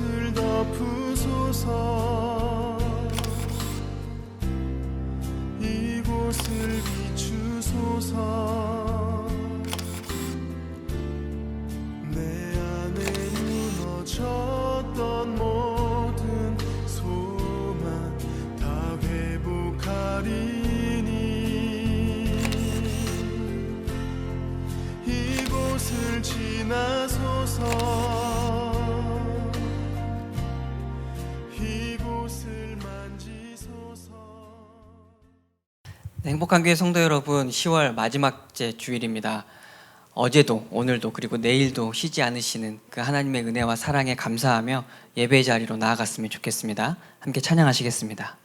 이곳을 덮으소서. 이곳을 비추소서. 내 안에 무너졌던 모든 소망 다 회복하리니. 이곳을 지나소서. 이곳을 만지소서. 네, 행복한 교회 성도 여러분, 10월 마지막째 주일입니다. 어제도 오늘도 그리고 내일도 쉬지 않으시는 그 하나님의 은혜와 사랑에 감사하며 예배의 자리로 나아갔으면 좋겠습니다. 함께 찬양하시겠습니다.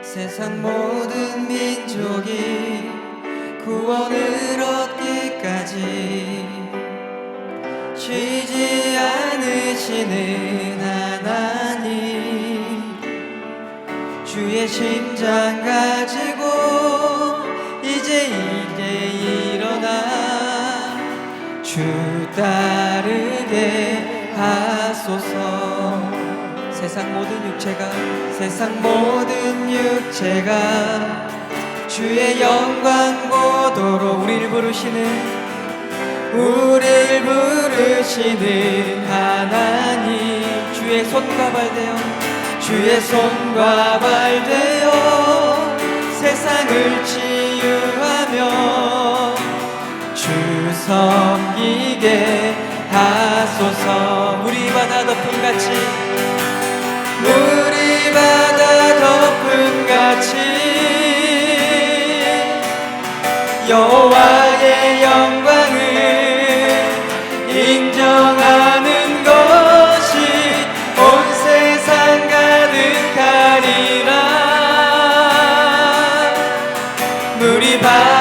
세상 모든 민족이 구원을 얻기까지 쉬지 않으시는 하나님, 주의 심장 가지고 이제 일어나 주 따르게 하소서. 세상 모든 육체가 주의 영광 보도록 우리를 부르시는 하나님, 주의 손과 발 되어 세상을 치유하며 주 섬기게 하소서. 물이 바다 덮음같이 여호와의 영광을 인정하는 것이 온 세상 가득하리라. 물이 바다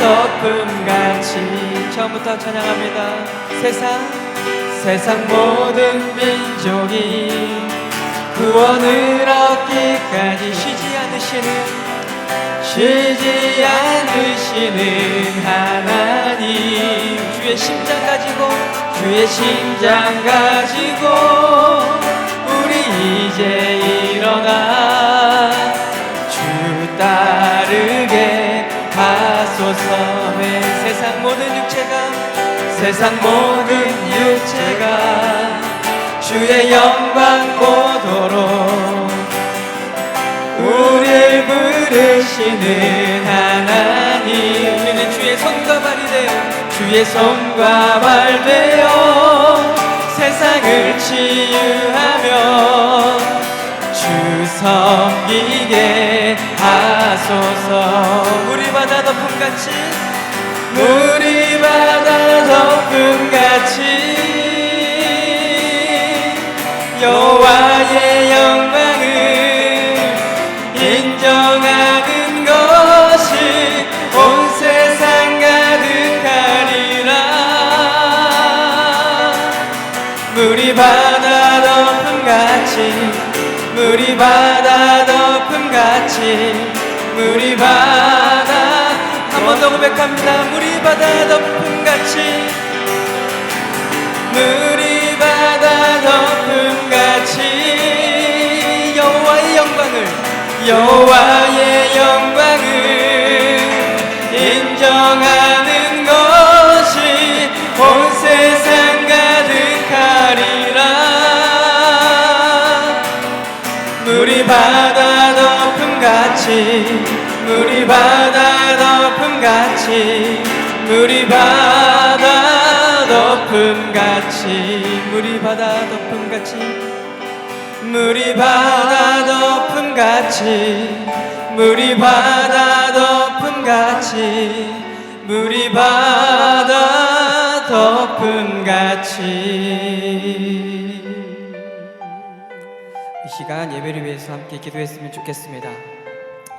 덮음같이 처음부터 찬양합니다. 세상 모든 민족이 구원을 얻기까지 쉬지 않으시는 하나님, 주의 심장 가지고 우리 이제 일어나 주 따르게 하소서. 세상 모든 육체가 주의 영광 보도록 우리를 부르시는 하나님, 우리는 주의 손과 발 되어 세상을 치유하며 주 섬기게 하소서. 물이 바다 덮음같이 여호와의 영광을 인정하는 것이 온 세상 가득하리라. 물이 바다 덮음같이 한 번 더 고백합니다. 물이 바다 덮음같이 여호와의 영광을 인정하는 것이 온 세상 가득하리라. 물이 바다 덮음같이 이 시간 예배를 위해서 함께 기도했으면 좋겠습니다.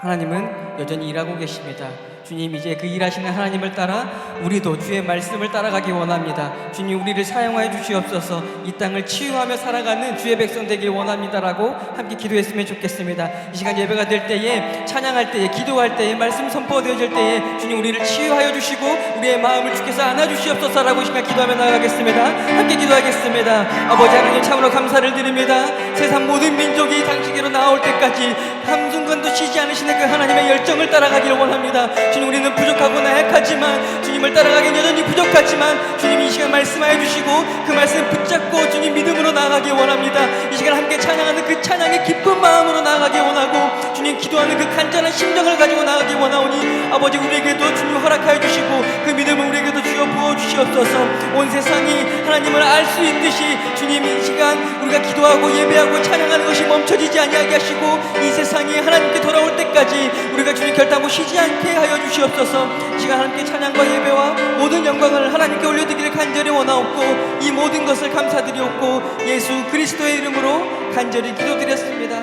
하나님은 여전히 일하고 계십니다. 주님, 이제 그 일하시는 하나님을 따라 우리도 주의 말씀을 따라가기 원합니다. 주님, 우리를 사용하여 주시옵소서. 이 땅을 치유하며 살아가는 주의 백성 되길 원합니다라고 함께 기도했으면 좋겠습니다. 이 시간 예배가 될 때에, 찬양할 때에, 기도할 때에, 말씀 선포되어질 때에 주님, 우리를 치유하여 주시고 우리의 마음을 주께서 안아주시옵소서라고 이 시간 기도하며 나아가겠습니다. 함께 기도하겠습니다. 아버지 하나님, 참으로 감사를 드립니다. 세상 모든 민족이 당신께로 나올 때까지 한순간도 쉬지 않으시는 그 하나님의 열정을 따라가길 원합니다. 주님, 우리는 부족하고 나약하지만, 주님을 따라가기는 여전히 부족하지만 주님, 이 시간 말씀하여 주시고 그 말씀 붙잡고 주님 믿음으로 나아가기 원합니다. 이 시간 함께 찬양하는 그 찬양의 기쁜 마음으로 나아가기 원하고, 주님 기도하는 그 간절한 심정을 가지고 나아가기 원하오니 아버지, 우리에게도 주님 허락하여 주시고 그 믿음을 우리에게도 주어 부어주시옵소서. 온 세상이 하나님을 알 수 있듯이 주님, 이 시간 우리가 기도하고 예배하고 찬양하는 것이 멈춰지지 아니하게 하시고 이 세상이 하나님께 돌아올 때까지 우리가 주님 결단하고 쉬지 않게 하여 주시옵소서. 이 시간 하나님께 찬양과 예배와 모든 영광을 하나님께 올려드리기를 간절히 원하옵고, 이 모든 것을 감사드리옵고 예수 그리스도의 이름으로 간절히 기도드렸습니다.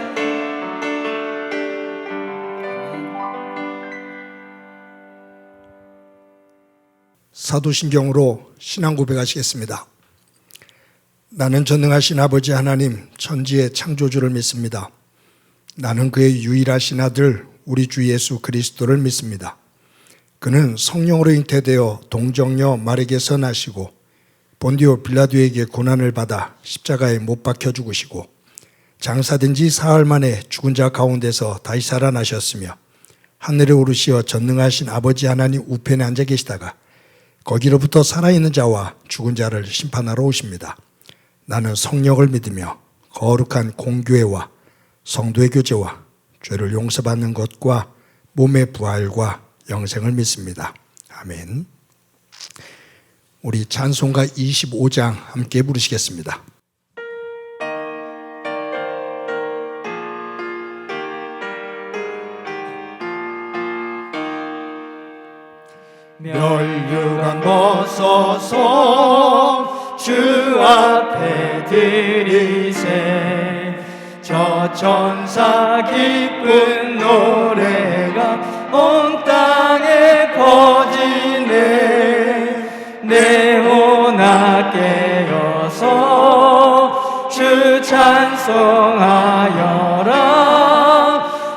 사도신경으로 신앙 고백하시겠습니다. 나는 전능하신 아버지 하나님, 천지의 창조주를 믿습니다. 나는 그의 유일하신 아들 우리 주 예수 그리스도를 믿습니다. 그는 성령으로 잉태되어 동정녀 마리에게서 나시고 본디오 빌라도에게 고난을 받아 십자가에 못 박혀 죽으시고 장사된 지 사흘 만에 죽은 자 가운데서 다시 살아나셨으며 하늘에 오르시어 전능하신 아버지 하나님 우편에 앉아 계시다가 거기로부터 살아있는 자와 죽은 자를 심판하러 오십니다. 나는 성령을 믿으며 거룩한 공교회와 성도의 교제와 죄를 용서받는 것과 몸의 부활과 영생을 믿습니다. 아멘. 우리 찬송가 25장 함께 부르시겠습니다. 멸류관 벗어서 주 앞에 드리세. 저 천사 기쁜 노래가 온 땅에 퍼지네. 내 혼아 깨어서 주 찬송하여라.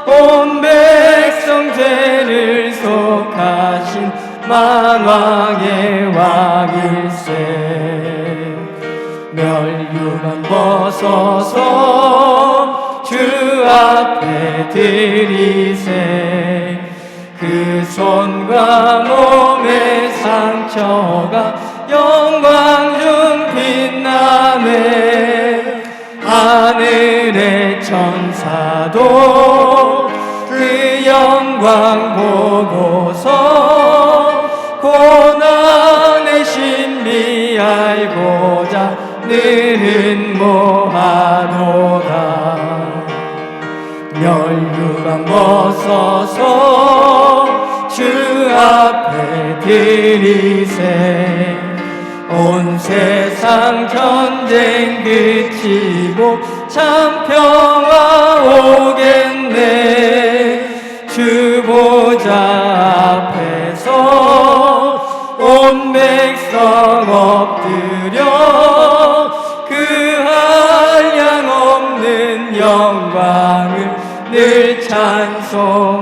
온 백성 죄를 속하신 만왕의 왕일세. 멸류관 벗어서 주 앞에 드리세. 그 손과 몸의 상처가 영광 중 빛나네. 하늘의 천사도 그 영광 보고서 고난의 신비 알고자 늘은 모하도다. 멸류관 벗어서 주 앞에 드리세. 온 세상 전쟁 그치고 참 평화 오겠네. 주 보좌 앞에서 온 백성 엎드려 그 한량 없는 영광을 늘 찬송합니다.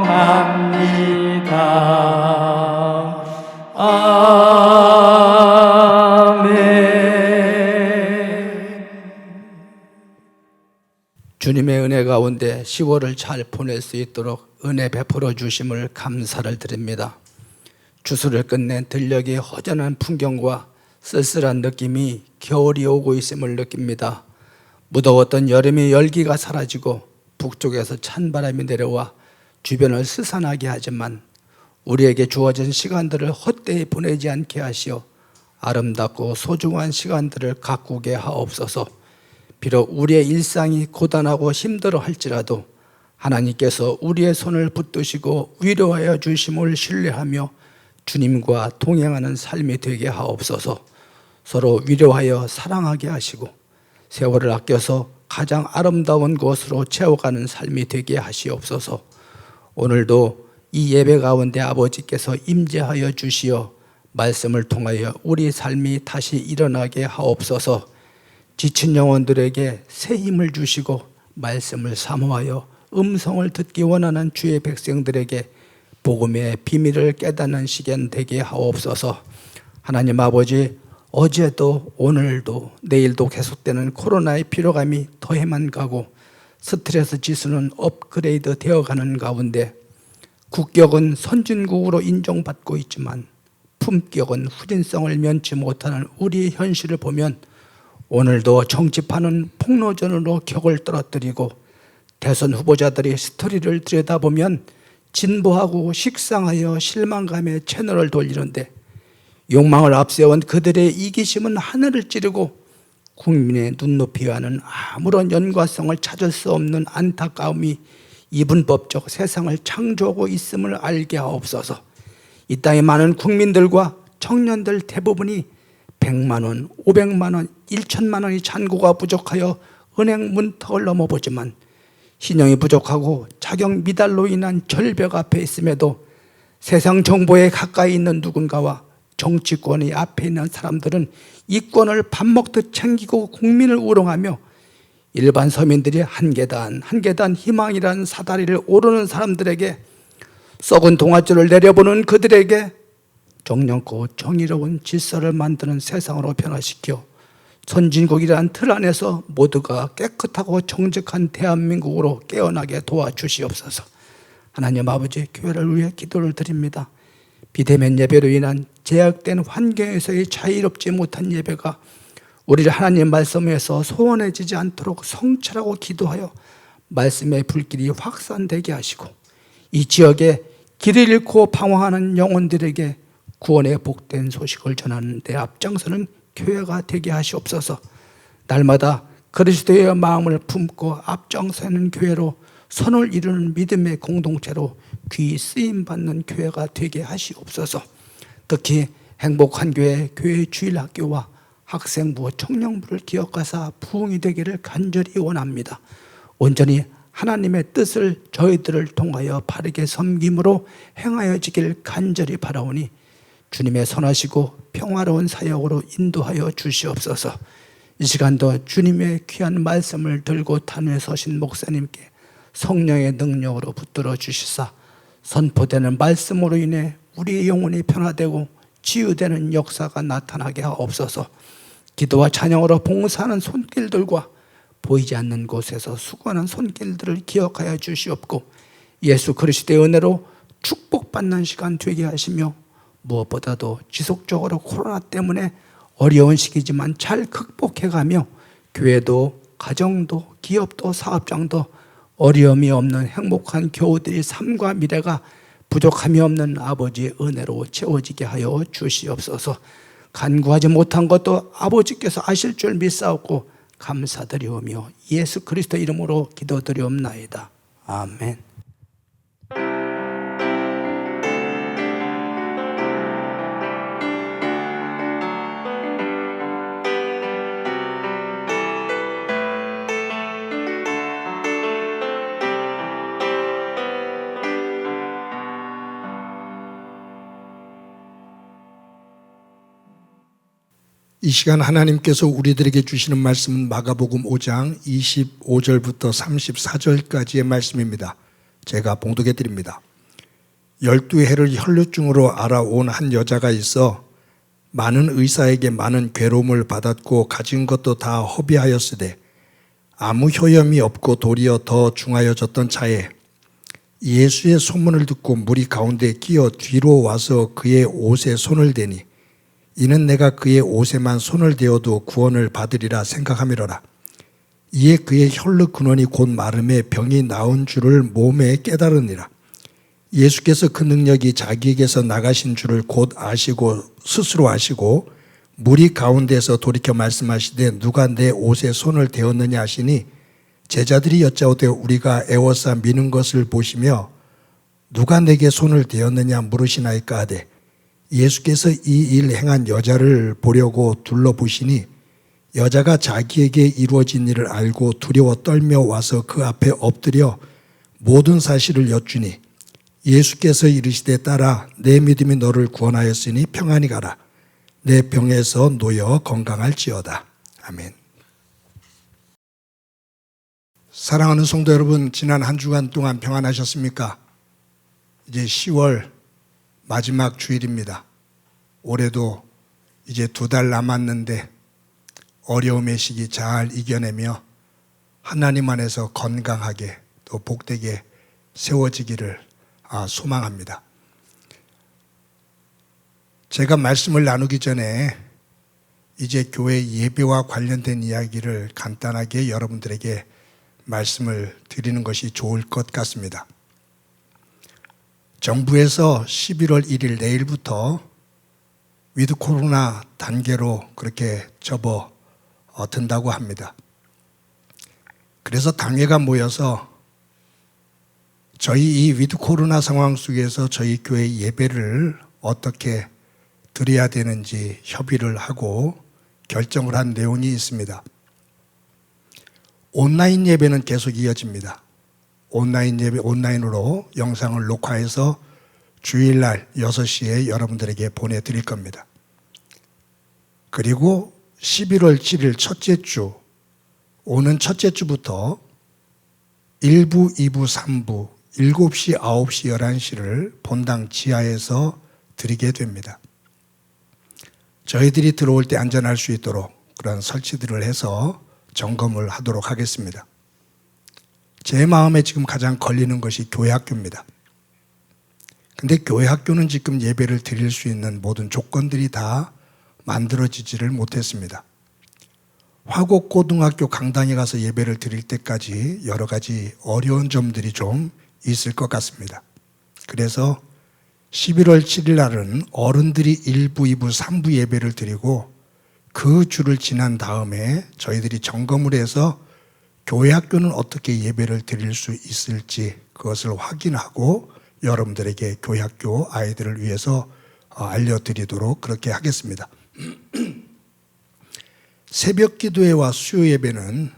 아멘. 주님의 은혜 가운데 10월을 잘 보낼 수 있도록 은혜 베풀어 주심을 감사를 드립니다. 주술을 끝낸 들녘의 허전한 풍경과 쓸쓸한 느낌이 겨울이 오고 있음을 느낍니다. 무더웠던 여름의 열기가 사라지고 북쪽에서 찬바람이 내려와 주변을 스산하게 하지만 우리에게 주어진 시간들을 헛되이 보내지 않게 하시어 아름답고 소중한 시간들을 가꾸게 하옵소서. 비록 우리의 일상이 고단하고 힘들어 할지라도 하나님께서 우리의 손을 붙드시고 위로하여 주심을 신뢰하며 주님과 동행하는 삶이 되게 하옵소서. 서로 위로하여 사랑하게 하시고 세월을 아껴서 가장 아름다운 곳으로 채워가는 삶이 되게 하시옵소서. 오늘도 이 예배 가운데 아버지께서 임재하여 주시어 말씀을 통하여 우리 삶이 다시 일어나게 하옵소서. 지친 영혼들에게 새 힘을 주시고 말씀을 사모하여 음성을 듣기 원하는 주의 백성들에게 복음의 비밀을 깨닫는 시간 되게 하옵소서. 하나님 아버지, 어제도 오늘도 내일도 계속되는 코로나의 피로감이 더해만 가고 스트레스 지수는 업그레이드 되어가는 가운데 국격은 선진국으로 인정받고 있지만 품격은 후진성을 면치 못하는 우리의 현실을 보면 오늘도 정치판은 폭로전으로 격을 떨어뜨리고 대선 후보자들이 스토리를 들여다보면 진보하고 식상하여 실망감에 채널을 돌리는데 욕망을 앞세운 그들의 이기심은 하늘을 찌르고 국민의 눈높이와는 아무런 연관성을 찾을 수 없는 안타까움이 이분법적 세상을 창조하고 있음을 알게 하옵소서. 이 땅의 많은 국민들과 청년들 대부분이 100만 원, 500만 원, 1천만 원의 잔고가 부족하여 은행 문턱을 넘어보지만 신용이 부족하고 자격 미달로 인한 절벽 앞에 있음에도 세상 정보에 가까이 있는 누군가와 정치권의 앞에 있는 사람들은 이권을 밥 먹듯 챙기고 국민을 우롱하며 일반 서민들이 한 계단 한 계단 희망이라는 사다리를 오르는 사람들에게 썩은 동아줄을 내려보는 그들에게 정령고 정의로운 질서를 만드는 세상으로 변화시켜 선진국이라는 틀 안에서 모두가 깨끗하고 정직한 대한민국으로 깨어나게 도와주시옵소서. 하나님 아버지, 교회를 위해 기도를 드립니다. 비대면 예배로 인한 제약된 환경에서의 자유롭지 못한 예배가 우리를 하나님 말씀에서 소원해지지 않도록 성찰하고 기도하여 말씀의 불길이 확산되게 하시고 이 지역에 길을 잃고 방황하는 영혼들에게 구원의 복된 소식을 전하는 데 앞장서는 교회가 되게 하시옵소서. 날마다 그리스도의 마음을 품고 앞장서는 교회로 선을 이루는 믿음의 공동체로 귀히 쓰임받는 교회가 되게 하시옵소서. 특히 행복한 교회, 교회 주일학교와 학생부, 청년부를 기억하사 부흥이 되기를 간절히 원합니다. 온전히 하나님의 뜻을 저희들을 통하여 바르게 섬김으로 행하여지길 간절히 바라오니 주님의 선하시고 평화로운 사역으로 인도하여 주시옵소서. 이 시간도 주님의 귀한 말씀을 들고 단위에 서신 목사님께 성령의 능력으로 붙들어 주시사 선포되는 말씀으로 인해 우리의 영혼이 변화되고 치유되는 역사가 나타나게 하옵소서. 기도와 찬양으로 봉사하는 손길들과 보이지 않는 곳에서 수고하는 손길들을 기억하여 주시옵고 예수 그리스도의 은혜로 축복받는 시간 되게 하시며 무엇보다도 지속적으로 코로나 때문에 어려운 시기지만 잘 극복해가며 교회도 가정도 기업도 사업장도 어려움이 없는 행복한 교우들의 삶과 미래가 부족함이 없는 아버지의 은혜로 채워지게 하여 주시옵소서. 간구하지 못한 것도 아버지께서 아실 줄 믿사옵고 감사드리오며 예수 그리스도 이름으로 기도드리옵나이다. 아멘. 이 시간 하나님께서 우리들에게 주시는 말씀은 마가복음 5장 25절부터 34절까지의 말씀입니다. 제가 봉독해 드립니다. 12해를 혈루증으로 알아온 한 여자가 있어 많은 의사에게 많은 괴로움을 받았고 가진 것도 다 허비하였으되 아무 효염이 없고 도리어 더 중하여졌던 차에 예수의 소문을 듣고 무리 가운데 끼어 뒤로 와서 그의 옷에 손을 대니 이는 내가 그의 옷에만 손을 대어도 구원을 받으리라 생각하미로라. 이에 그의 혈루 근원이 곧 마름에 병이 나은 줄을 몸에 깨달으니라. 예수께서 그 능력이 자기에게서 나가신 줄을 곧 아시고 스스로 아시고 무리 가운데서 돌이켜 말씀하시되 누가 내 옷에 손을 대었느냐 하시니 제자들이 여짜오되 우리가 애워싸 미는 것을 보시며 누가 내게 손을 대었느냐 물으시나이까 하되 예수께서 이 일 행한 여자를 보려고 둘러보시니 여자가 자기에게 이루어진 일을 알고 두려워 떨며 와서 그 앞에 엎드려 모든 사실을 여쭈니 예수께서 이르시되 딸아 내 믿음이 너를 구원하였으니 평안히 가라. 내 병에서 놓여 건강할지어다. 아멘. 사랑하는 성도 여러분, 지난 한 주간 동안 평안하셨습니까? 이제 10월 마지막 주일입니다. 올해도 이제 2달 남았는데 어려움의 시기 잘 이겨내며 하나님 안에서 건강하게 또 복되게 세워지기를 소망합니다. 제가 말씀을 나누기 전에 이제 교회 예배와 관련된 이야기를 간단하게 여러분들에게 말씀을 드리는 것이 좋을 것 같습니다. 정부에서 11월 1일 내일부터 위드 코로나 단계로 그렇게 접어든다고 합니다. 그래서 당회가 모여서 저희 이 위드 코로나 상황 속에서 저희 교회 예배를 어떻게 드려야 되는지 협의를 하고 결정을 한 내용이 있습니다. 온라인 예배는 계속 이어집니다. 온라인 예배, 온라인으로 영상을 녹화해서 주일날 6시에 여러분들에게 보내드릴 겁니다. 그리고 11월 7일 첫째 주, 오는 첫째 주부터 1부, 2부, 3부, 7시, 9시, 11시를 본당 지하에서 드리게 됩니다. 저희들이 들어올 때 안전할 수 있도록 그런 설치들을 해서 점검을 하도록 하겠습니다. 제 마음에 지금 가장 걸리는 것이 교회 학교입니다. 근데 교회 학교는 지금 예배를 드릴 수 있는 모든 조건들이 다 만들어지지를 못했습니다. 화곡고등학교 강당에 가서 예배를 드릴 때까지 여러 가지 어려운 점들이 좀 있을 것 같습니다. 그래서 11월 7일 날은 어른들이 1부, 2부, 3부 예배를 드리고 그 주를 지난 다음에 저희들이 점검을 해서 교회 학교는 어떻게 예배를 드릴 수 있을지 그것을 확인하고 여러분들에게 교회 학교 아이들을 위해서 알려드리도록 그렇게 하겠습니다. 새벽 기도회와 수요 예배는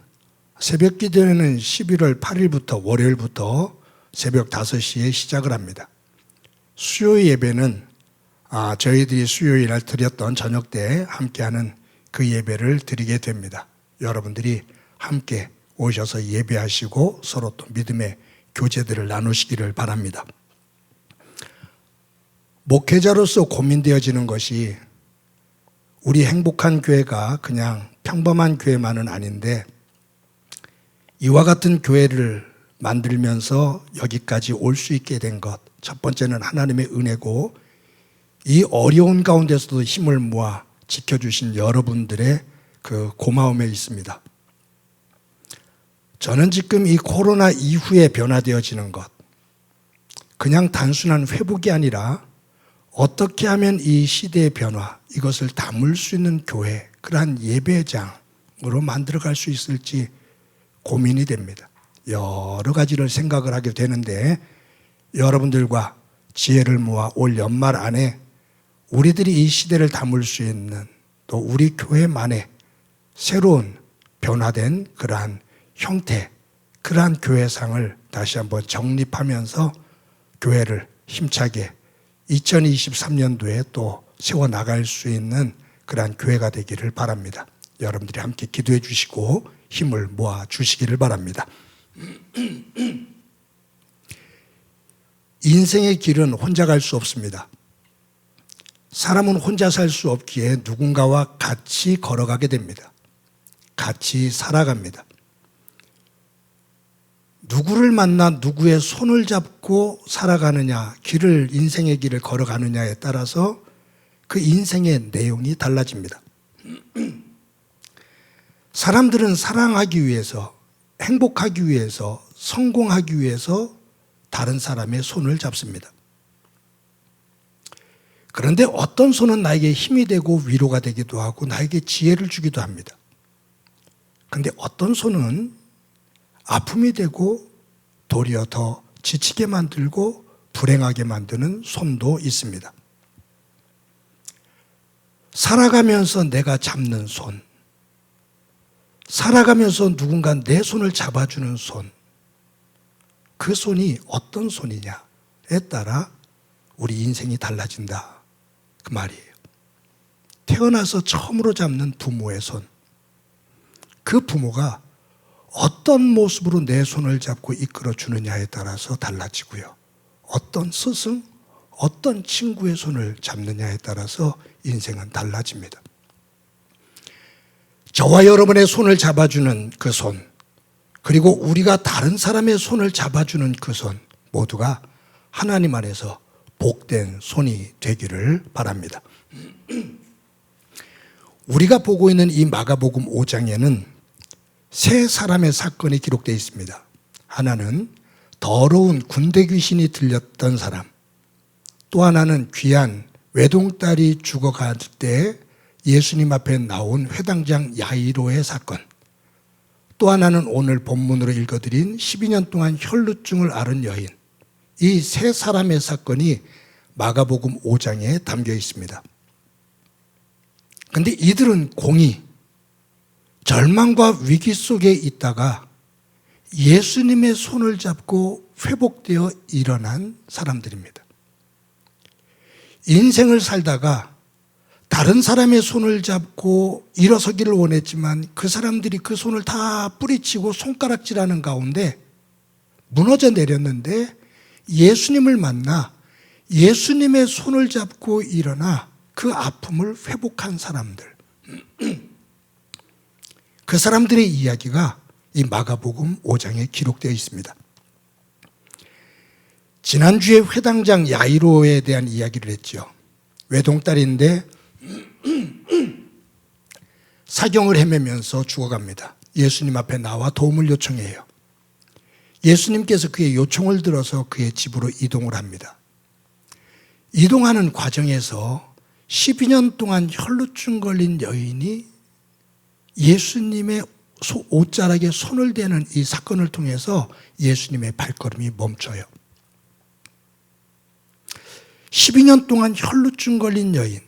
새벽 기도회는 11월 8일부터 월요일부터 새벽 5시에 시작을 합니다. 수요 예배는 저희들이 수요일 날 드렸던 저녁 때 함께하는 그 예배를 드리게 됩니다. 여러분들이 함께 오셔서 예배하시고 서로 또 믿음의 교제들을 나누시기를 바랍니다. 목회자로서 고민되어지는 것이 우리 행복한 교회가 그냥 평범한 교회만은 아닌데 이와 같은 교회를 만들면서 여기까지 올 수 있게 된 것, 첫 번째는 하나님의 은혜고 이 어려운 가운데서도 힘을 모아 지켜주신 여러분들의 그 고마움에 있습니다. 저는 지금 이 코로나 이후에 변화되어지는 것, 그냥 단순한 회복이 아니라 어떻게 하면 이 시대의 변화, 이것을 담을 수 있는 교회, 그러한 예배장으로 만들어갈 수 있을지 고민이 됩니다. 여러 가지를 생각을 하게 되는데 여러분들과 지혜를 모아 올 연말 안에 우리들이 이 시대를 담을 수 있는 또 우리 교회만의 새로운 변화된 그러한 형태, 그러한 교회상을 다시 한번 정립하면서 교회를 힘차게 2023년도에 또 세워나갈 수 있는 그러한 교회가 되기를 바랍니다. 여러분들이 함께 기도해 주시고 힘을 모아 주시기를 바랍니다. 인생의 길은 혼자 갈 수 없습니다. 사람은 혼자 살 수 없기에 누군가와 같이 걸어가게 됩니다. 같이 살아갑니다. 누구를 만나 누구의 손을 잡고 살아가느냐, 인생의 길을 걸어가느냐에 따라서 그 인생의 내용이 달라집니다. 사람들은 사랑하기 위해서, 행복하기 위해서, 성공하기 위해서 다른 사람의 손을 잡습니다. 그런데 어떤 손은 나에게 힘이 되고 위로가 되기도 하고 나에게 지혜를 주기도 합니다. 그런데 어떤 손은 아픔이 되고 도리어 더 지치게 만들고 불행하게 만드는 손도 있습니다. 살아가면서 내가 잡는 손, 살아가면서 누군가 내 손을 잡아주는 손, 그 손이 어떤 손이냐에 따라 우리 인생이 달라진다, 그 말이에요. 태어나서 처음으로 잡는 부모의 손, 그 부모가 어떤 모습으로 내 손을 잡고 이끌어 주느냐에 따라서 달라지고요. 어떤 스승, 어떤 친구의 손을 잡느냐에 따라서 인생은 달라집니다. 저와 여러분의 손을 잡아주는 그 손, 그리고 우리가 다른 사람의 손을 잡아주는 그 손, 모두가 하나님 안에서 복된 손이 되기를 바랍니다. 우리가 보고 있는 이 마가복음 5장에는 세 사람의 사건이 기록되어 있습니다. 하나는 더러운 군대 귀신이 들렸던 사람, 또 하나는 귀한 외동딸이 죽어갈 때 예수님 앞에 나온 회당장 야이로의 사건, 또 하나는 오늘 본문으로 읽어드린 12년 동안 혈루증을 앓은 여인, 이 세 사람의 사건이 마가복음 5장에 담겨 있습니다. 그런데 이들은 공의, 절망과 위기 속에 있다가 예수님의 손을 잡고 회복되어 일어난 사람들입니다. 인생을 살다가 다른 사람의 손을 잡고 일어서기를 원했지만 그 사람들이 그 손을 다 뿌리치고 손가락질하는 가운데 무너져 내렸는데 예수님을 만나 예수님의 손을 잡고 일어나 그 아픔을 회복한 사람들, 그 사람들의 이야기가 이 마가복음 5장에 기록되어 있습니다. 지난주에 회당장 야이로에 대한 이야기를 했죠. 외동딸인데 사경을 헤매면서 죽어갑니다. 예수님 앞에 나와 도움을 요청해요. 예수님께서 그의 요청을 들어서 그의 집으로 이동을 합니다. 이동하는 과정에서 12년 동안 혈루증 걸린 여인이 예수님의 옷자락에 손을 대는 이 사건을 통해서 예수님의 발걸음이 멈춰요. 12년 동안 혈루증 걸린 여인,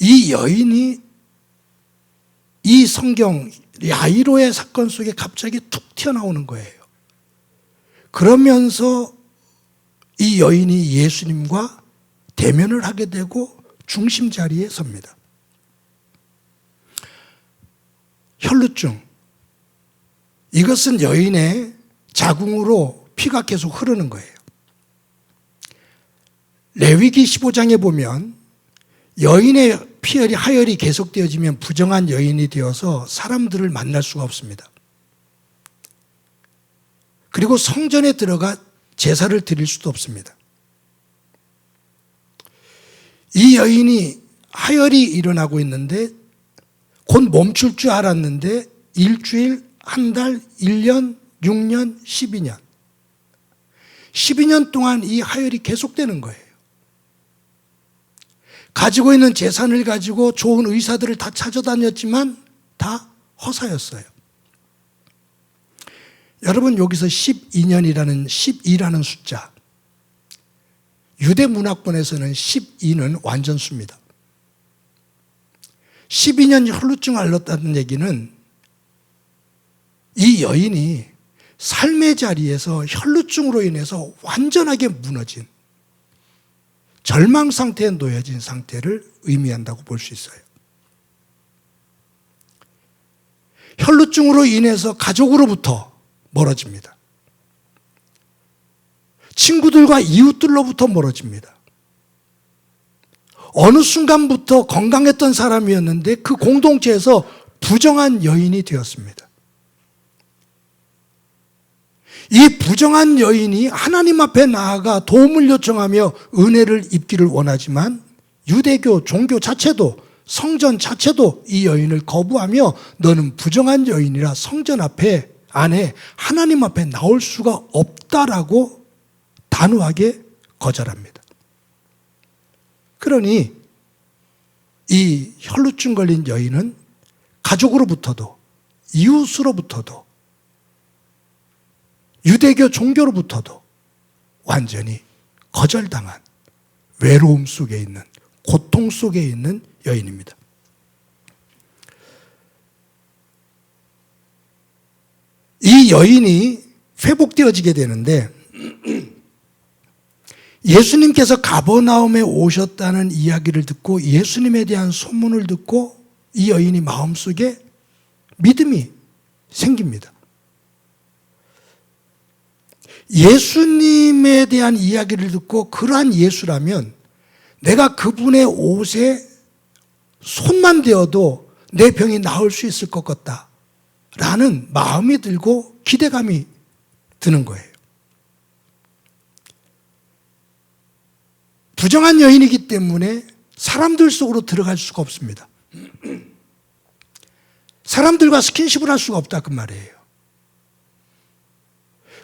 이 여인이 이 성경 야이로의 사건 속에 갑자기 툭 튀어나오는 거예요. 그러면서 이 여인이 예수님과 대면을 하게 되고 중심 자리에 섭니다. 혈루증, 이것은 여인의 자궁으로 피가 계속 흐르는 거예요. 레위기 15장에 보면 여인의 피혈이 하혈이 계속되어지면 부정한 여인이 되어서 사람들을 만날 수가 없습니다. 그리고 성전에 들어가 제사를 드릴 수도 없습니다. 이 여인이 하혈이 일어나고 있는데 곧 멈출 줄 알았는데 일주일, 한 달, 1년, 6년, 12년 12년 동안 이 하혈이 계속되는 거예요. 가지고 있는 재산을 가지고 좋은 의사들을 다 찾아다녔지만 다 허사였어요. 여러분, 여기서 12년이라는 12라는 숫자, 유대 문학권에서는 12는 완전수입니다. 12년 혈루증 앓았다는 얘기는 이 여인이 삶의 자리에서 혈루증으로 인해서 완전하게 무너진 절망 상태에 놓여진 상태를 의미한다고 볼 수 있어요. 혈루증으로 인해서 가족으로부터 멀어집니다. 친구들과 이웃들로부터 멀어집니다. 어느 순간부터 건강했던 사람이었는데 그 공동체에서 부정한 여인이 되었습니다. 이 부정한 여인이 하나님 앞에 나아가 도움을 요청하며 은혜를 입기를 원하지만 유대교 종교 자체도, 성전 자체도 이 여인을 거부하며 너는 부정한 여인이라 성전 안에 하나님 앞에 나올 수가 없다라고 단호하게 거절합니다. 그러니 이 혈루증 걸린 여인은 가족으로부터도 이웃으로부터도 유대교 종교로부터도 완전히 거절당한 외로움 속에 있는, 고통 속에 있는 여인입니다. 이 여인이 회복되어지게 되는데 예수님께서 가버나움에 오셨다는 이야기를 듣고 예수님에 대한 소문을 듣고 이 여인이 마음속에 믿음이 생깁니다. 예수님에 대한 이야기를 듣고 그러한 예수라면 내가 그분의 옷에 손만 대어도 내 병이 나을 수 있을 것 같다 라는 마음이 들고 기대감이 드는 거예요. 부정한 여인이기 때문에 사람들 속으로 들어갈 수가 없습니다. 사람들과 스킨십을 할 수가 없다 그 말이에요.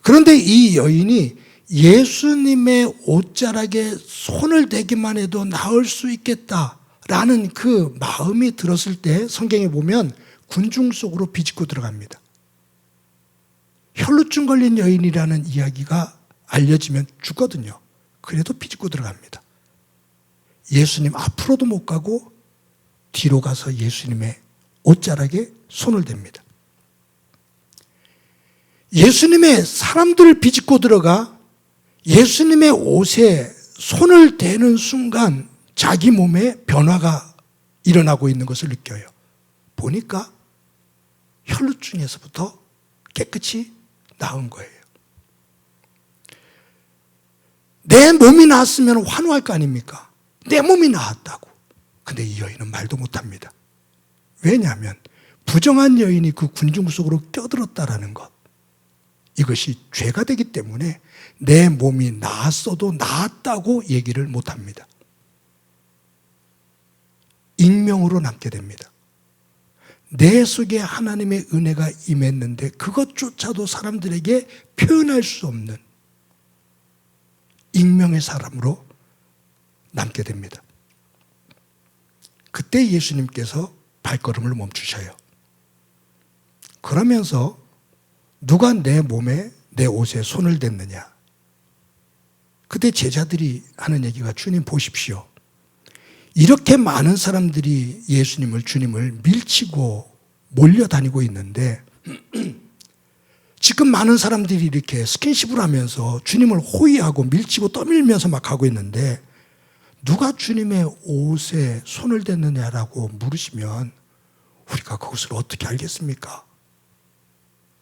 그런데 이 여인이 예수님의 옷자락에 손을 대기만 해도 나을 수 있겠다라는 그 마음이 들었을 때 성경에 보면 군중 속으로 비집고 들어갑니다. 혈루증 걸린 여인이라는 이야기가 알려지면 죽거든요. 그래도 비집고 들어갑니다. 예수님 앞으로도 못 가고 뒤로 가서 예수님의 옷자락에 손을 댑니다. 예수님의 사람들을 비집고 들어가 예수님의 옷에 손을 대는 순간 자기 몸에 변화가 일어나고 있는 것을 느껴요. 보니까 혈루증에서부터 깨끗이 나은 거예요. 내 몸이 나았으면 환호할 거 아닙니까? 내 몸이 나았다고. 근데 이 여인은 말도 못합니다. 왜냐하면 부정한 여인이 그 군중 속으로 껴들었다라는 것, 이것이 죄가 되기 때문에 내 몸이 나았어도 나았다고 얘기를 못합니다. 익명으로 남게 됩니다. 내 속에 하나님의 은혜가 임했는데 그것조차도 사람들에게 표현할 수 없는 익명의 사람으로 남게 됩니다. 그때 예수님께서 발걸음을 멈추셔요. 그러면서 누가 내 몸에 내 옷에 손을 댔느냐? 그때 제자들이 하는 얘기가 주님 보십시오. 이렇게 많은 사람들이 예수님을 주님을 밀치고 몰려다니고 있는데 지금 많은 사람들이 이렇게 스킨십을 하면서 주님을 호위하고 밀치고 떠밀면서 막 가고 있는데 누가 주님의 옷에 손을 댔느냐라고 물으시면 우리가 그것을 어떻게 알겠습니까?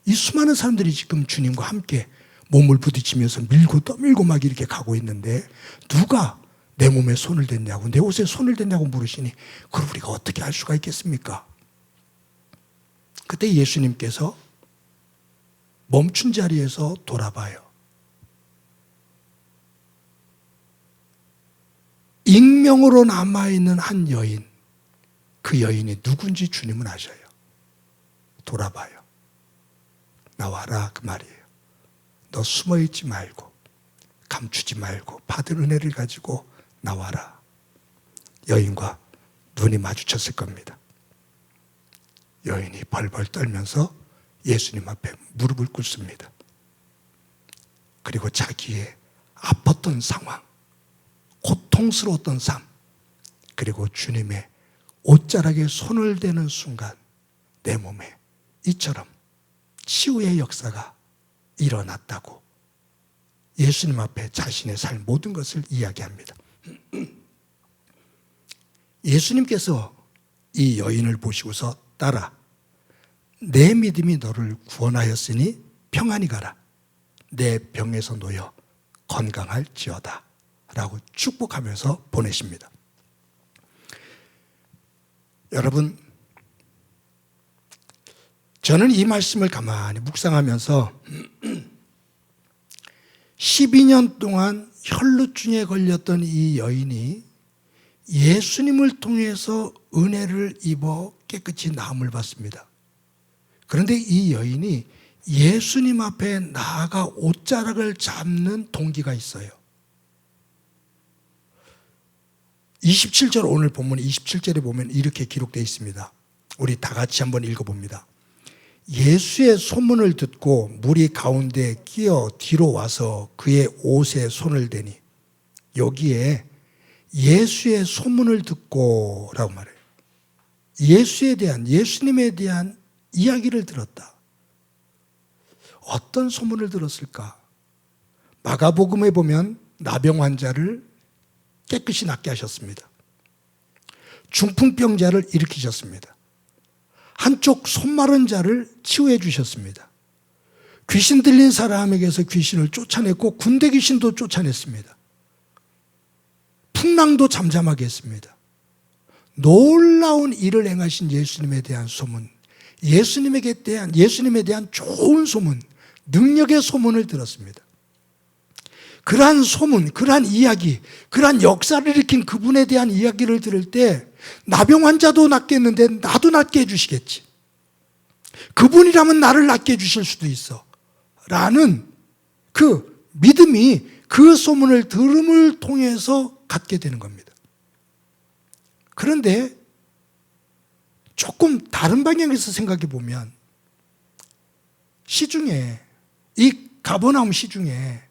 이 수많은 사람들이 지금 주님과 함께 몸을 부딪히면서 밀고 떠밀고 막 이렇게 가고 있는데 누가 내 몸에 손을 댔냐고, 내 옷에 손을 댔냐고 물으시니 그걸 우리가 어떻게 알 수가 있겠습니까? 그때 예수님께서 멈춘 자리에서 돌아봐요. 익명으로 남아있는 한 여인, 그 여인이 누군지 주님은 아셔요. 돌아봐요. 나와라 그 말이에요. 너 숨어있지 말고 감추지 말고 받은 은혜를 가지고 나와라. 여인과 눈이 마주쳤을 겁니다. 여인이 벌벌 떨면서 예수님 앞에 무릎을 꿇습니다. 그리고 자기의 아팠던 상황, 고통스러웠던 삶, 그리고 주님의 옷자락에 손을 대는 순간 내 몸에 이처럼 치유의 역사가 일어났다고 예수님 앞에 자신의 삶 모든 것을 이야기합니다. 예수님께서 이 여인을 보시고서 딸아, 내 믿음이 너를 구원하였으니 평안히 가라. 내 병에서 놓여 건강할지어다 라고 축복하면서 보내십니다. 여러분, 저는 이 말씀을 가만히 묵상하면서 12년 동안 혈루증에 걸렸던 이 여인이 예수님을 통해서 은혜를 입어 깨끗이 나음을 받습니다. 그런데 이 여인이 예수님 앞에 나아가 옷자락을 잡는 동기가 있어요. 27절 오늘 본문 27절에 보면 이렇게 기록되어 있습니다. 우리 다 같이 한번 읽어봅니다. 예수의 소문을 듣고 무리 가운데 끼어 뒤로 와서 그의 옷에 손을 대니, 여기에 예수의 소문을 듣고 라고 말해요. 예수님에 대한 이야기를 들었다. 어떤 소문을 들었을까? 마가복음에 보면 나병 환자를 깨끗이 낫게 하셨습니다. 중풍병자를 일으키셨습니다. 한쪽 손 마른 자를 치유해 주셨습니다. 귀신 들린 사람에게서 귀신을 쫓아냈고 군대 귀신도 쫓아냈습니다. 풍랑도 잠잠하게 했습니다. 놀라운 일을 행하신 예수님에 대한 소문, 예수님에 대한 좋은 소문, 능력의 소문을 들었습니다. 그러한 소문, 그러한 이야기, 그러한 역사를 일으킨 그분에 대한 이야기를 들을 때 나병 환자도 낫게 했는데 나도 낫게 해주시겠지. 그분이라면 나를 낫게 해주실 수도 있어. 라는 그 믿음이 그 소문을 들음을 통해서 갖게 되는 겁니다. 그런데 조금 다른 방향에서 생각해 보면 시중에, 이 가버나움 시중에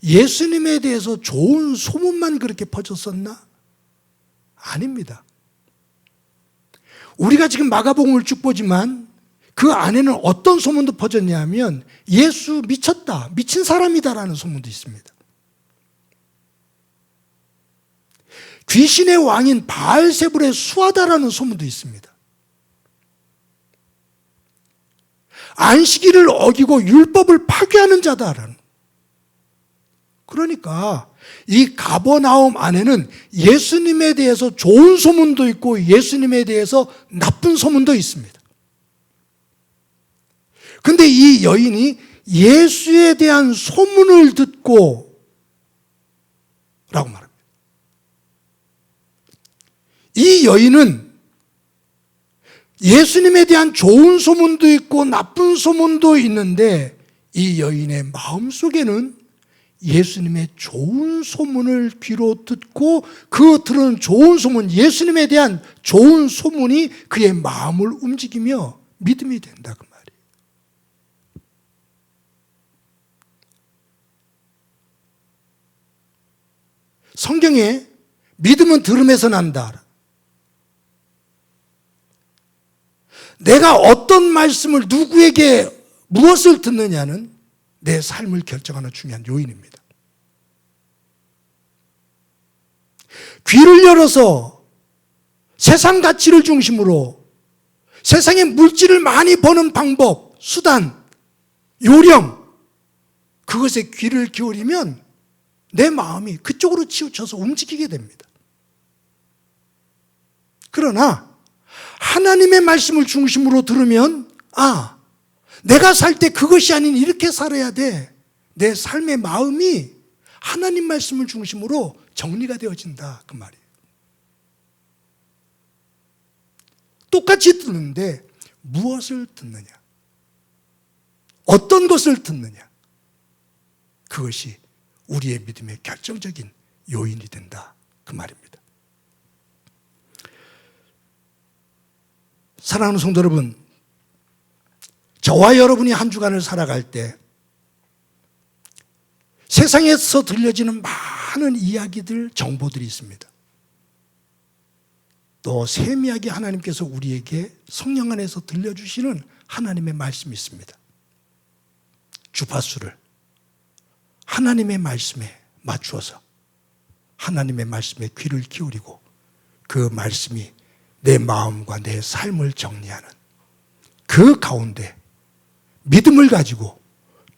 예수님에 대해서 좋은 소문만 그렇게 퍼졌었나? 아닙니다. 우리가 지금 마가복음을 쭉 보지만 그 안에는 어떤 소문도 퍼졌냐면 예수 미쳤다, 미친 사람이다라는 소문도 있습니다. 귀신의 왕인 바알세불의 수하다라는 소문도 있습니다. 안식일을 어기고 율법을 파괴하는 자다라는. 그러니까 이 가버나움 안에는 예수님에 대해서 좋은 소문도 있고 예수님에 대해서 나쁜 소문도 있습니다. 근데 이 여인이 예수에 대한 소문을 듣고 라고 말합니다. 이 여인은 예수님에 대한 좋은 소문도 있고 나쁜 소문도 있는데 이 여인의 마음속에는 예수님의 좋은 소문을 귀로 듣고 그 들은 좋은 소문, 예수님에 대한 좋은 소문이 그의 마음을 움직이며 믿음이 된다 그 말이에요. 성경에 믿음은 들음에서 난다. 내가 어떤 말씀을 누구에게 무엇을 듣느냐는 내 삶을 결정하는 중요한 요인입니다. 귀를 열어서 세상 가치를 중심으로 세상의 물질을 많이 버는 방법, 수단, 요령, 그것에 귀를 기울이면 내 마음이 그쪽으로 치우쳐서 움직이게 됩니다. 그러나 하나님의 말씀을 중심으로 들으면 내가 살 때 그것이 아닌 이렇게 살아야 돼. 내 삶의 마음이 하나님 말씀을 중심으로 정리가 되어진다 그 말이에요. 똑같이 듣는데 무엇을 듣느냐, 어떤 것을 듣느냐, 그것이 우리의 믿음의 결정적인 요인이 된다 그 말입니다. 사랑하는 성도 여러분, 저와 여러분이 한 주간을 살아갈 때 세상에서 들려지는 많은 이야기들, 정보들이 있습니다. 또 세미하게 하나님께서 우리에게 성령 안에서 들려주시는 하나님의 말씀이 있습니다. 주파수를 하나님의 말씀에 맞추어서 하나님의 말씀에 귀를 기울이고 그 말씀이 내 마음과 내 삶을 정리하는 그 가운데 믿음을 가지고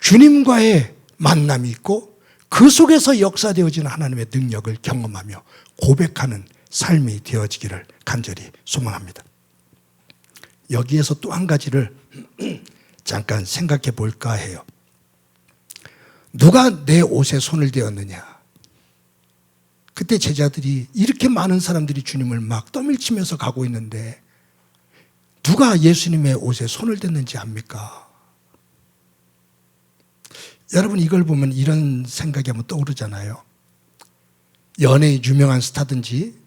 주님과의 만남이 있고 그 속에서 역사되어지는 하나님의 능력을 경험하며 고백하는 삶이 되어지기를 간절히 소망합니다. 여기에서 또 한 가지를 잠깐 생각해 볼까 해요. 누가 내 옷에 손을 대었느냐? 그때 제자들이 이렇게 많은 사람들이 주님을 막 떠밀치면서 가고 있는데 누가 예수님의 옷에 손을 댔는지 압니까? 여러분 이걸 보면 이런 생각이 한번 떠오르잖아요. 연예인 유명한 스타든지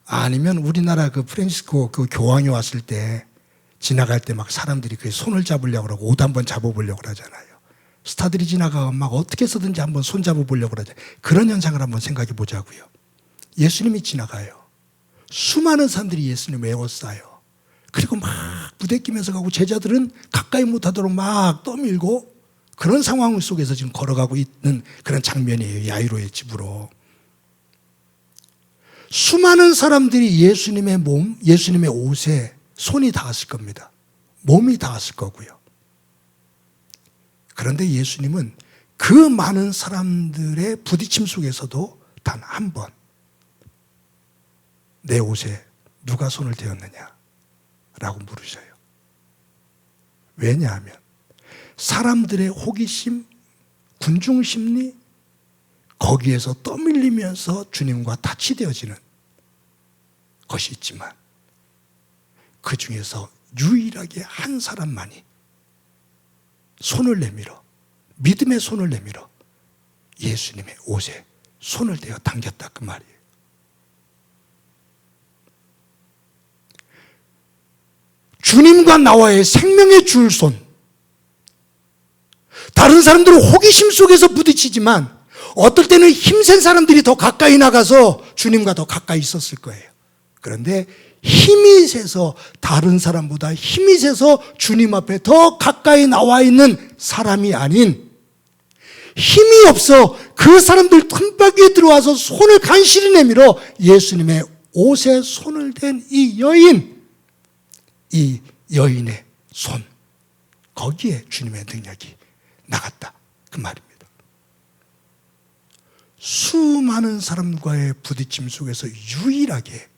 아니면 우리나라 그 프란시스코 그 교황이 왔을 때 지나갈 때 막 사람들이 그 손을 잡으려고 그러고 옷 한번 잡아보려고 그러잖아요. 스타들이 지나가면 막 어떻게 해서든지 한번 손 잡아보려고 그러잖아요. 그런 현상을 한번 생각해 보자고요. 예수님이 지나가요. 수많은 사람들이 예수님을 에워싸요. 그리고 막 부대끼면서 가고 제자들은 가까이 못하도록 막 떠밀고 그런 상황 속에서 지금 걸어가고 있는 그런 장면이에요. 야이로의 집으로. 수많은 사람들이 예수님의 몸, 예수님의 옷에 손이 닿았을 겁니다. 몸이 닿았을 거고요. 그런데 예수님은 그 많은 사람들의 부딪힘 속에서도 단 한 번 내 옷에 누가 손을 대었느냐 라고 물으셔요. 왜냐하면 사람들의 호기심, 군중심리, 거기에서 떠밀리면서 주님과 타치되어지는 것이 있지만 그 중에서 유일하게 한 사람만이 손을 내밀어, 믿음의 손을 내밀어 예수님의 옷에 손을 대어 당겼다 그 말이에요. 주님과 나와의 생명의 줄손. 다른 사람들은 호기심 속에서 부딪히지만 어떨 때는 힘센 사람들이 더 가까이 나가서 주님과 더 가까이 있었을 거예요. 그런데 힘이 세서, 다른 사람보다 힘이 세서 주님 앞에 더 가까이 나와 있는 사람이 아닌, 힘이 없어 그 사람들 틈바귀에 들어와서 손을 간신히 내밀어 예수님의 옷에 손을 댄 이 여인, 이 여인의 손, 거기에 주님의 능력이 나갔다 그 말입니다. 수많은 사람과의 부딪힘 속에서 유일하게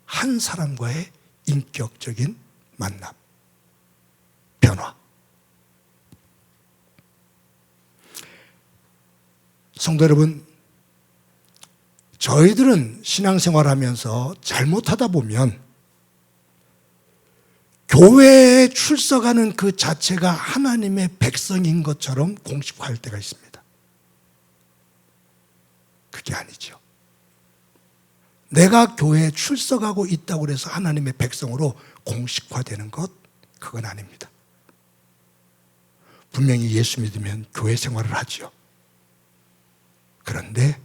한 사람과의 인격적인 만남, 변화. 성도 여러분, 저희들은 신앙생활하면서 잘못하다 보면 교회에 출석하는 그 자체가 하나님의 백성인 것처럼 공식화할 때가 있습니다. 그게 아니죠. 내가 교회에 출석하고 있다고 해서 하나님의 백성으로 공식화되는 것, 그건 아닙니다. 분명히 예수 믿으면 교회 생활을 하죠. 그런데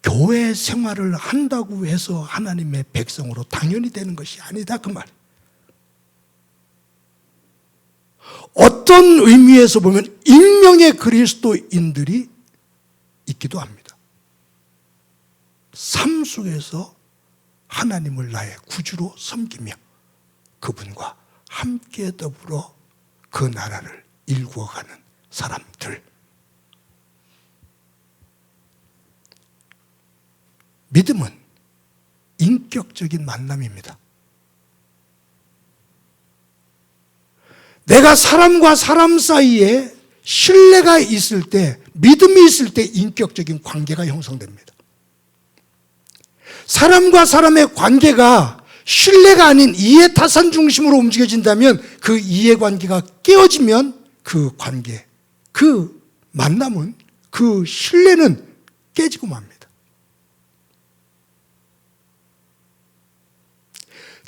교회 생활을 한다고 해서 하나님의 백성으로 당연히 되는 것이 아니다 그 말. 어떤 의미에서 보면 익명의 그리스도인들이 있기도 합니다. 삶 속에서 하나님을 나의 구주로 섬기며 그분과 함께 더불어 그 나라를 일구어가는 사람들. 믿음은 인격적인 만남입니다. 내가 사람과 사람 사이에 신뢰가 있을 때, 믿음이 있을 때 인격적인 관계가 형성됩니다. 사람과 사람의 관계가 신뢰가 아닌 이해타산 중심으로 움직여진다면 그 이해관계가 깨어지면 그 관계, 그 만남은, 그 신뢰는 깨지고 맙니다.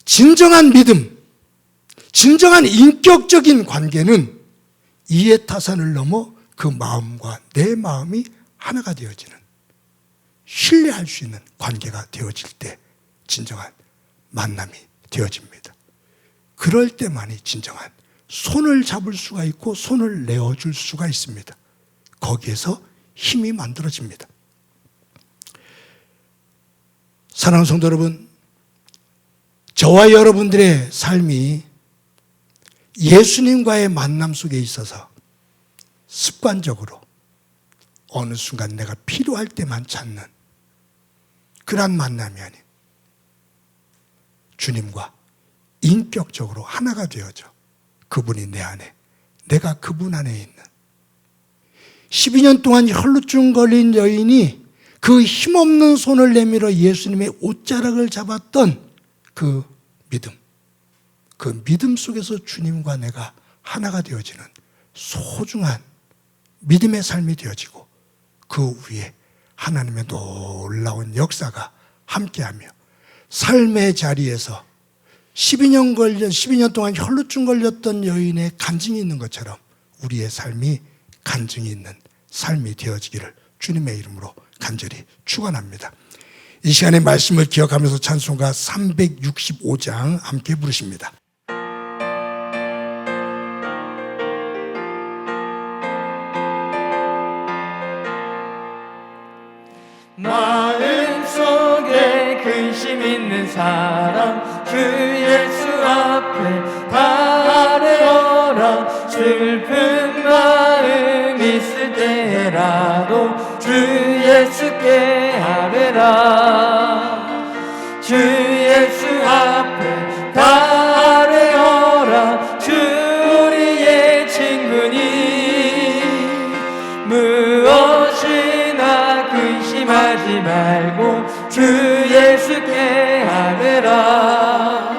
진정한 믿음, 진정한 인격적인 관계는 이해타산을 넘어 그 마음과 내 마음이 하나가 되어지는, 신뢰할 수 있는 관계가 되어질 때 진정한 만남이 되어집니다. 그럴 때만이 진정한 손을 잡을 수가 있고 손을 내어줄 수가 있습니다. 거기에서 힘이 만들어집니다. 사랑하는 성도 여러분, 저와 여러분들의 삶이 예수님과의 만남 속에 있어서 습관적으로 어느 순간 내가 필요할 때만 찾는 그러한 만남이 아닌 주님과 인격적으로 하나가 되어져 그분이 내 안에, 내가 그분 안에 있는, 12년 동안 혈루증 걸린 여인이 그 힘없는 손을 내밀어 예수님의 옷자락을 잡았던 그 믿음, 그 믿음 속에서 주님과 내가 하나가 되어지는 소중한 믿음의 삶이 되어지고 그 위에 하나님의 놀라운 역사가 함께하며 삶의 자리에서 12년 동안 혈루증 걸렸던 여인의 간증이 있는 것처럼 우리의 삶이 간증이 있는 삶이 되어지기를 주님의 이름으로 간절히 축원합니다. 이 시간에 말씀을 기억하면서 찬송가 365장 함께 부르십니다. 사랑 주 예수 앞에 다 아뢰어라. 슬픈 마음 있을 때라도 주 예수께 아뢰라. 주 예수 앞에 다 아뢰어라. 주 우리의 친구니 무엇이나 근심하지 말고 주 예수께 아뢰라.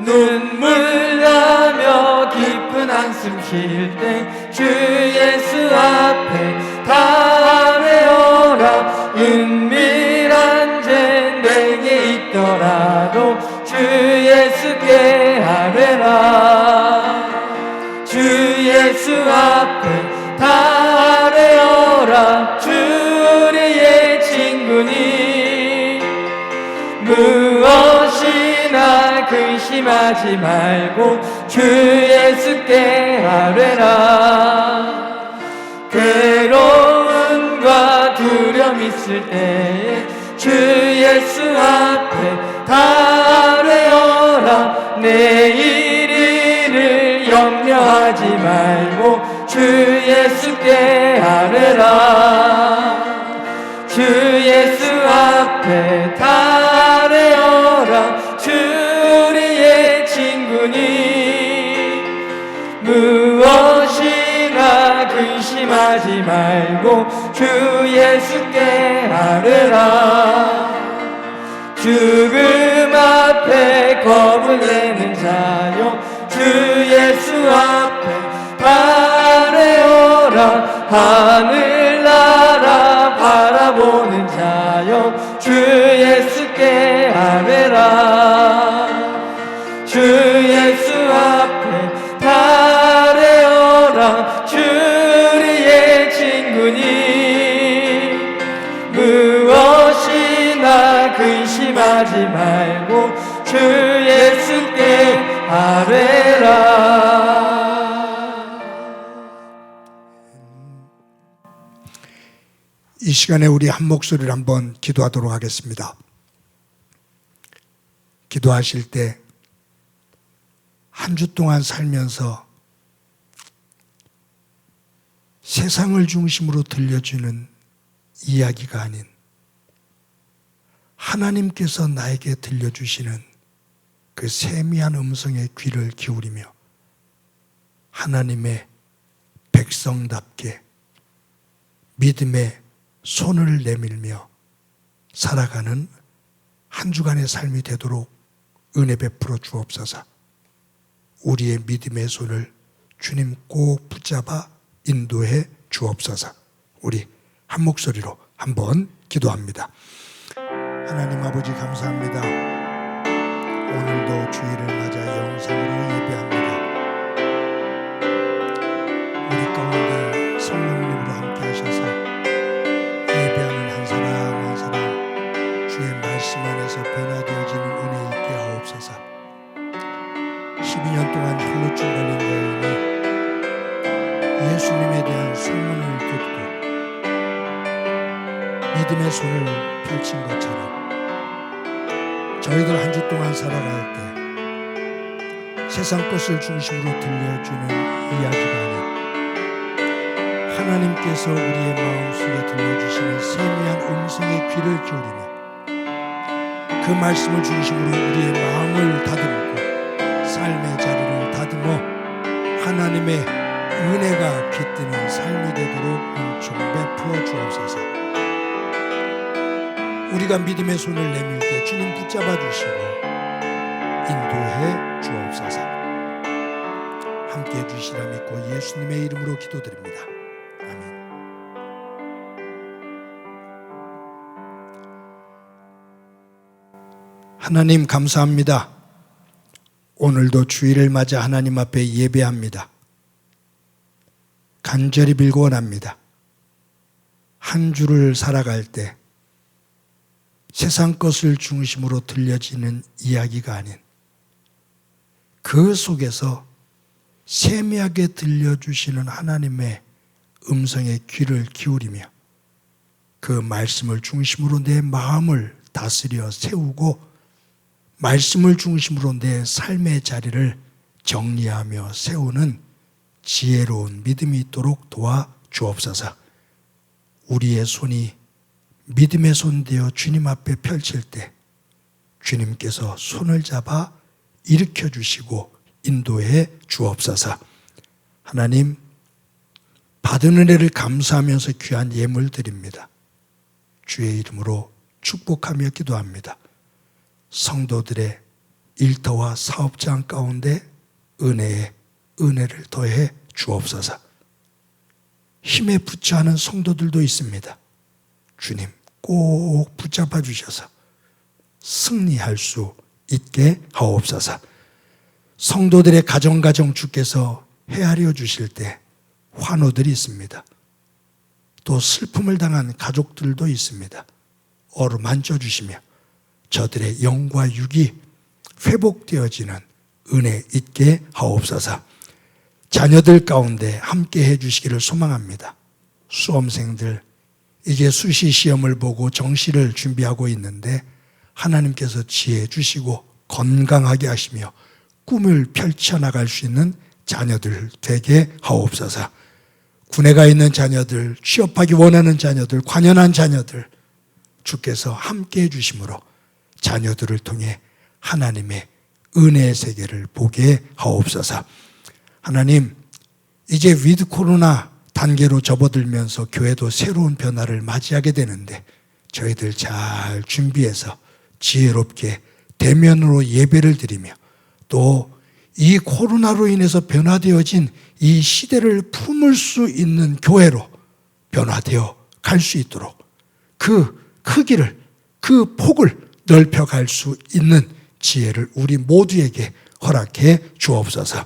눈물 나며 깊은 한숨 쉴 때 주 예수 앞에 다 아뢰어라. 은밀한 죄 내게 있더라도 주 예수께 아뢰라. 주 예수 앞에 다 아뢰어라. 주 우리의 친구니 무엇이나 근심하지 말고 주 예수께 아뢰라. 괴로움과 두려움 있을 때에 주 예수 앞에 다 아뢰어라. 내일 일을 염려하지 말고 주 예수께 아뢰라. 주 예수 앞에 다 아뢰어라. 주 우리의 친구니 무엇이나 근심하지 말고 주 예수께 아뢰라. 죽음 앞에 겁을 내는 자여 주 예수 앞에 다 아뢰어라. 하늘나라 바라보는 자여 주 예수께 아뢰라. 주 예수 앞에 다 아뢰어라. 주 우리의 친구니 무엇이나 근심하지 말고 주 예수께 아뢰라. 이 시간에 우리 한 목소리를 한번 기도하도록 하겠습니다. 기도하실 때 한 주 동안 살면서 세상을 중심으로 들려주는 이야기가 아닌 하나님께서 나에게 들려주시는 그 세미한 음성의 귀를 기울이며 하나님의 백성답게 믿음의 손을 내밀며 살아가는 한 주간의 삶이 되도록 은혜 베풀어 주옵소서. 우리의 믿음의 손을 주님 꼭 붙잡아 인도해 주옵소서. 우리 한 목소리로 한번 기도합니다. 하나님 아버지 감사합니다. 오늘도 주일을 맞아 영상으로 예배합니다. 우리 가운데 성령님으로 함께 하셔서 예배하는 한 사람 한 사람 주의 말씀 안에서 변화되어지는 은혜 있게 하옵소서. 12년 동안 혈루증 걸린 여인이 예수님에 대한 소문을 듣고 믿음의 손을 펼친 것처럼 저희들 한 주 동안 살아갈 때 세상 것을 중심으로 들려주는 이야기가 아닌 하나님께서 우리의 마음속에 들려주시는 세미한 음성의 귀를 기울이며 그 말씀을 중심으로 우리의 마음을 다듬고 삶의 자리를 다듬어 하나님의 은혜가 깃드는 삶이 되도록 은총 베풀어 주옵소서. 우리가 믿음의 손을 내밀 때 주님 붙잡아 주시고 인도해 주옵소서. 함께해 주시라 믿고 예수님의 이름으로 기도드립니다. 아멘. 하나님 감사합니다. 오늘도 주일을 맞아 하나님 앞에 예배합니다. 간절히 빌고 원합니다. 한 주를 살아갈 때 세상 것을 중심으로 들려지는 이야기가 아닌 그 속에서 세미하게 들려주시는 하나님의 음성의 귀를 기울이며 그 말씀을 중심으로 내 마음을 다스려 세우고 말씀을 중심으로 내 삶의 자리를 정리하며 세우는 지혜로운 믿음이 있도록 도와 주옵소서. 우리의 손이 믿음의 손 되어 주님 앞에 펼칠 때 주님께서 손을 잡아 일으켜 주시고 인도해 주옵소서. 하나님, 받은 은혜를 감사하면서 귀한 예물 드립니다. 주의 이름으로 축복하며 기도합니다. 성도들의 일터와 사업장 가운데 은혜를 더해 주옵소서. 힘에 부처하는 성도들도 있습니다. 주님 꼭 붙잡아 주셔서 승리할 수 있게 하옵소서. 성도들의 가정 주께서 헤아려 주실 때 환우들이 있습니다. 또 슬픔을 당한 가족들도 있습니다. 어루만져 주시며 저들의 영과 육이 회복되어지는 은혜 있게 하옵소서. 자녀들 가운데 함께 해주시기를 소망합니다. 수험생들 이제 수시 시험을 보고 정시를 준비하고 있는데 하나님께서 지혜 주시고 건강하게 하시며 꿈을 펼쳐나갈 수 있는 자녀들 되게 하옵소서. 군에 가 있는 자녀들, 취업하기 원하는 자녀들, 관연한 자녀들 주께서 함께 해주심으로 자녀들을 통해 하나님의 은혜의 세계를 보게 하옵소서. 하나님, 이제 위드 코로나 단계로 접어들면서 교회도 새로운 변화를 맞이하게 되는데 저희들 잘 준비해서 지혜롭게 대면으로 예배를 드리며 또 이 코로나로 인해서 변화되어진 이 시대를 품을 수 있는 교회로 변화되어 갈 수 있도록 그 크기를, 그 폭을 넓혀갈 수 있는 지혜를 우리 모두에게 허락해 주옵소서.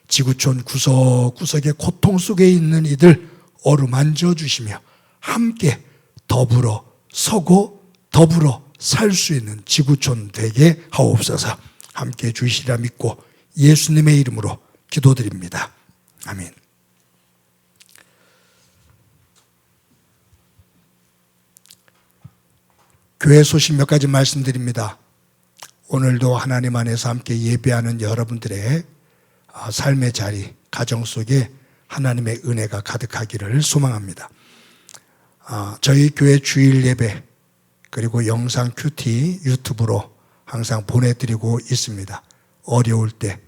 지구촌 구석구석의 고통 속에 있는 이들 어루만져 주시며 함께 더불어 서고 더불어 살 수 있는 지구촌 되게 하옵소서. 함께 주시리라 믿고 예수님의 이름으로 기도드립니다. 아멘. 교회 소식 몇 가지 말씀드립니다. 오늘도 하나님 안에서 함께 예배하는 여러분들의 삶의 자리, 가정 속에 하나님의 은혜가 가득하기를 소망합니다. 저희 교회 주일 예배 그리고 영상 큐티 유튜브로 항상 보내드리고 있습니다. 어려울 때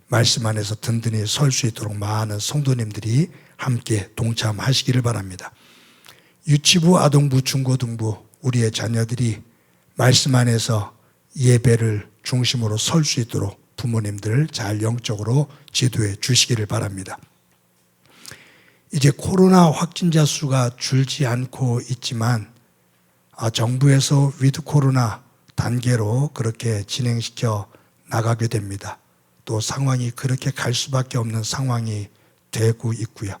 말씀 안에서 든든히 설 수 있도록 많은 성도님들이 함께 동참하시기를 바랍니다. 유치부, 아동부, 중고등부 우리의 자녀들이 말씀 안에서 예배를 중심으로 설 수 있도록 부모님들 잘 영적으로 지도해 주시기를 바랍니다. 이제 코로나 확진자 수가 줄지 않고 있지만 정부에서 위드 코로나 단계로 그렇게 진행시켜 나가게 됩니다. 또 상황이 그렇게 갈 수밖에 없는 상황이 되고 있고요.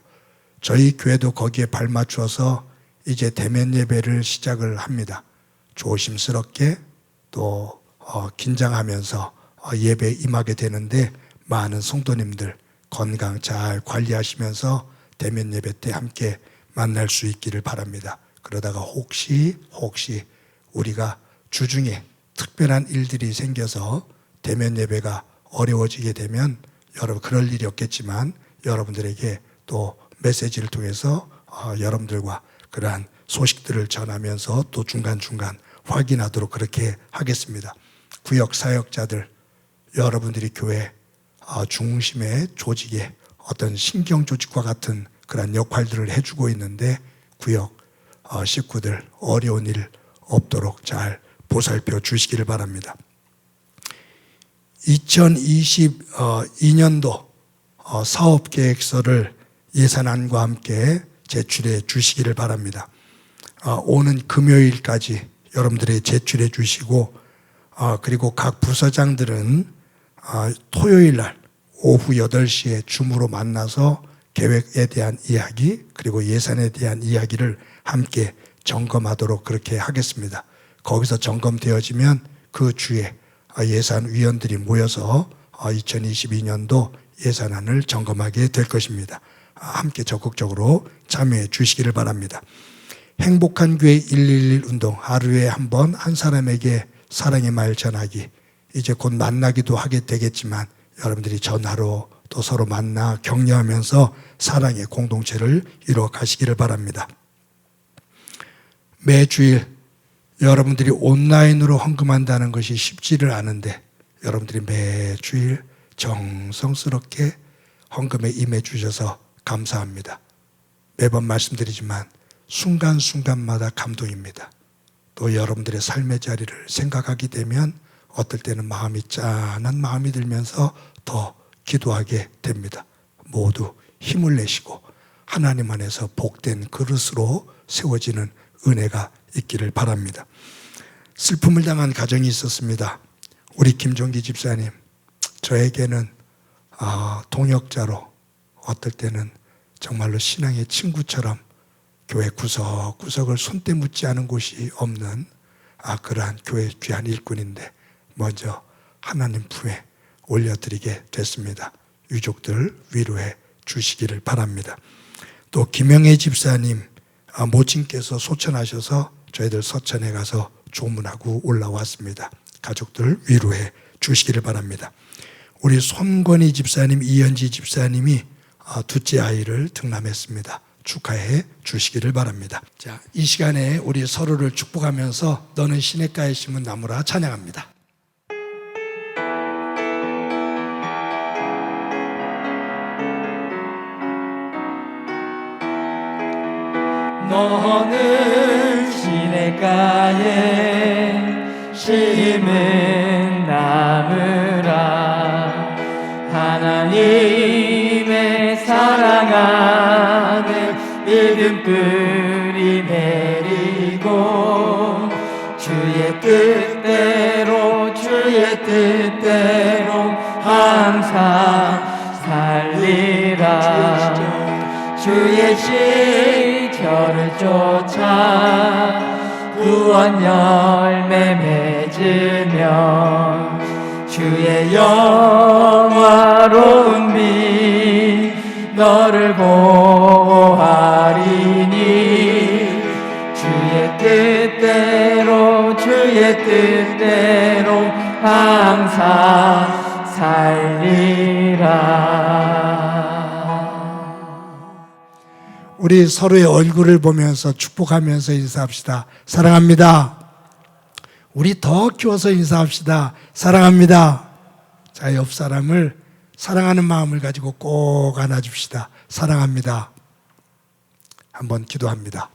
저희 교회도 거기에 발맞춰서 이제 대면 예배를 시작을 합니다. 조심스럽게 또 긴장하면서 예배에 임하게 되는데 많은 성도님들 건강 잘 관리하시면서 대면 예배 때 함께 만날 수 있기를 바랍니다. 그러다가 혹시 우리가 주중에 특별한 일들이 생겨서 대면 예배가 어려워지게 되면 여러분 그럴 일이 없겠지만 여러분들에게 또 메시지를 통해서 여러분들과 그러한 소식들을 전하면서 또 중간중간 확인하도록 그렇게 하겠습니다. 구역 사역자들 여러분들이 교회 중심의 조직의 어떤 신경조직과 같은 그런 역할들을 해주고 있는데 구역 식구들 어려운 일 없도록 잘 보살펴 주시기를 바랍니다. 2022년도 사업계획서를 예산안과 함께 제출해 주시기를 바랍니다. 오는 금요일까지 여러분들이 제출해 주시고 그리고 각 부서장들은 토요일 날 오후 8시에 줌으로 만나서 계획에 대한 이야기 그리고 예산에 대한 이야기를 함께 점검하도록 그렇게 하겠습니다. 거기서 점검되어지면 그 주에 예산위원들이 모여서 2022년도 예산안을 점검하게 될 것입니다. 함께 적극적으로 참여해 주시기를 바랍니다. 행복한 교회 111 운동 하루에 한 번 한 사람에게 사랑의 말 전하기 이제 곧 만나기도 하게 되겠지만 여러분들이 전화로 또 서로 만나 격려하면서 사랑의 공동체를 이루어 가시기를 바랍니다. 매주일 여러분들이 온라인으로 헌금한다는 것이 쉽지를 않은데 여러분들이 매주일 정성스럽게 헌금에 임해 주셔서 감사합니다. 매번 말씀드리지만 순간순간마다 감동입니다. 또 여러분들의 삶의 자리를 생각하게 되면 어떨 때는 마음이 짠한 마음이 들면서 더 기도하게 됩니다. 모두 힘을 내시고 하나님 안에서 복된 그릇으로 세워지는 은혜가 있기를 바랍니다. 슬픔을 당한 가정이 있었습니다. 우리 김종기 집사님, 저에게는 동역자로 어떨 때는 정말로 신앙의 친구처럼 교회 구석구석을 손때 묻지 않은 곳이 없는 그러한 교회 귀한 일꾼인데 먼저 하나님 품에 올려드리게 됐습니다. 유족들 위로해 주시기를 바랍니다. 또 김영애 집사님 모친께서 소천하셔서 저희들 서천에 가서 조문하고 올라왔습니다. 가족들 위로해 주시기를 바랍니다. 우리 손건희 집사님, 이현지 집사님이 둘째 아이를 등남했습니다. 축하해 주시기를 바랍니다. 자, 이 시간에 우리 서로를 축복하면서 너는 시냇가에 심은 나무라 찬양합니다. 너는 시냇가에 심은 나무라 하나님의 사랑하는 믿음 뿌리 내리고 주의 뜻대로 항상 살리라 주의 시절을 쫓아 구원 열매 맺으며 주의 영화로운 빛 너를 보호하리니 주의 뜻대로 항상 살리라. 우리 서로의 얼굴을 보면서 축복하면서 인사합시다. 사랑합니다. 우리 더 키워서 인사합시다. 사랑합니다. 자, 옆 사람을 사랑하는 마음을 가지고 꼭 안아줍시다. 사랑합니다. 한번 기도합니다.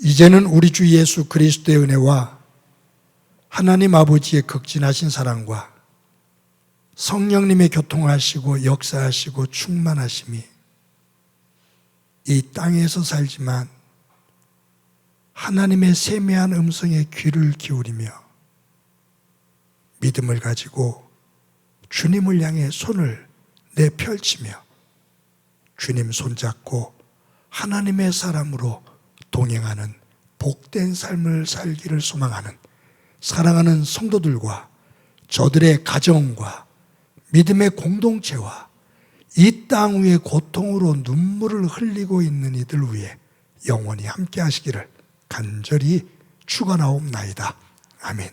이제는 우리 주 예수 그리스도의 은혜와 하나님 아버지의 극진하신 사랑과 성령님의 교통하시고 역사하시고 충만하심이 이 땅에서 살지만 하나님의 세미한 음성에 귀를 기울이며 믿음을 가지고 주님을 향해 손을 내펼치며 주님 손잡고 하나님의 사람으로 동행하는 복된 삶을 살기를 소망하는 사랑하는 성도들과 저들의 가정과 믿음의 공동체와 이 땅 위에 고통으로 눈물을 흘리고 있는 이들 위해 영원히 함께 하시기를 간절히 축원하옵나이다. 아멘.